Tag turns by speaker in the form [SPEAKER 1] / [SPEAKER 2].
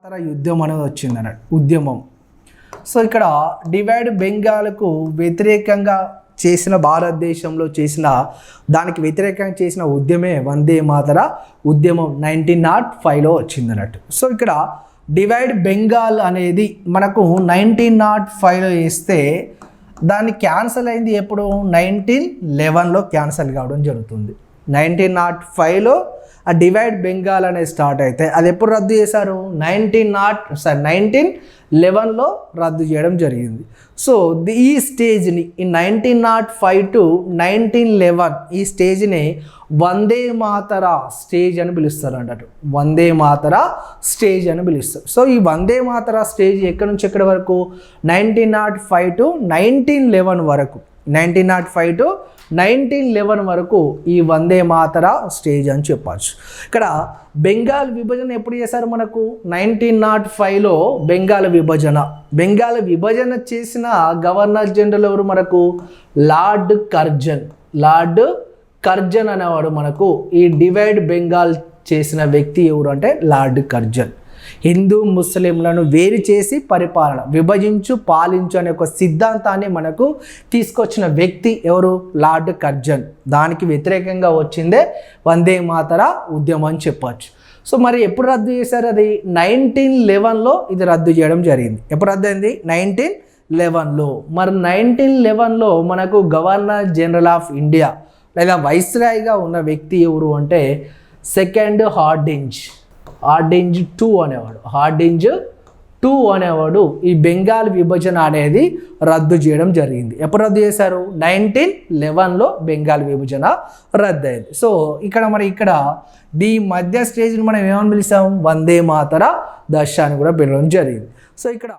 [SPEAKER 1] మాతర యుద్ధం అనేది వచ్చింది అన్నట్టు ఉద్యమం. సో ఇక్కడ డివైడ్ బెంగాల్కు వ్యతిరేకంగా చేసిన భారతదేశంలో చేసిన దానికి వ్యతిరేకంగా చేసిన ఉద్యమే వందే మాతర ఉద్యమం 1905లో వచ్చింది అన్నట్టు. సో ఇక్కడ డివైడ్ బెంగాల్ అనేది మనకు 1905లో వేస్తే దాన్ని క్యాన్సల్ అయింది ఎప్పుడు 1911లో క్యాన్సల్ కావడం జరుగుతుంది. 1905లో ఆ డివైడ్ బెంగాల్ అనేది స్టార్ట్ అయితే అది ఎప్పుడు రద్దు చేశారు 1911లో రద్దు చేయడం జరిగింది. సో ఈ స్టేజ్ని ఈ 1905 టు 1911 ఈ స్టేజ్ని వందే మాతర స్టేజ్ అని పిలుస్తారు అన్నట్టు. వందే మాతర స్టేజ్ అని పిలుస్తారు. సో ఈ వందే మాతర స్టేజ్ ఎక్కడి నుంచి ఎక్కడి వరకు 1905 టు 1911 వరకు 1905 టు 1911 వరకు ఈ వందే మాతర స్టేజ్ అని చెప్పచ్చు. ఇక్కడ బెంగాల్ విభజన ఎప్పుడు చేశారు మనకు 1905లో బెంగాల్ విభజన చేసిన గవర్నర్ జనరల్ ఎవరు మనకు లార్డ్ కర్జన్ అనేవాడు మనకు ఈ డివైడ్ బెంగాల్ చేసిన వ్యక్తి ఎవరు అంటే లార్డ్ కర్జన్. హిందూ ముస్లింలను వేరు చేసి పరిపాలన విభజించు పాలించు అనే ఒక సిద్ధాంతాన్ని మనకు తీసుకొచ్చిన వ్యక్తి ఎవరు లార్డ్ కర్జన్. దానికి వ్యతిరేకంగా వచ్చిందే వందే మాతర ఉద్యమం అని చెప్పచ్చు. సో మరి ఎప్పుడు రద్దు చేశారు అది 1911లో ఇది రద్దు చేయడం జరిగింది. ఎప్పుడు రద్దు అయింది 1911లో. మరి 1911లో మనకు గవర్నర్ జనరల్ ఆఫ్ ఇండియా లేదా వైస్రాయ్గా ఉన్న వ్యక్తి ఎవరు అంటే సెకండ్ హార్డింజ్ టూ అనేవాడు ఈ బెంగాల్ విభజన అనేది రద్దు చేయడం జరిగింది. ఎప్పుడు రద్దు చేశారు 1911లో బెంగాల్ విభజన రద్దు అయింది. సో ఇక్కడ ఈ మధ్య స్టేజ్ని మనం ఏమని పిలిచాం వందే మాతర దశ అని కూడా పిలవడం జరిగింది. సో ఇక్కడ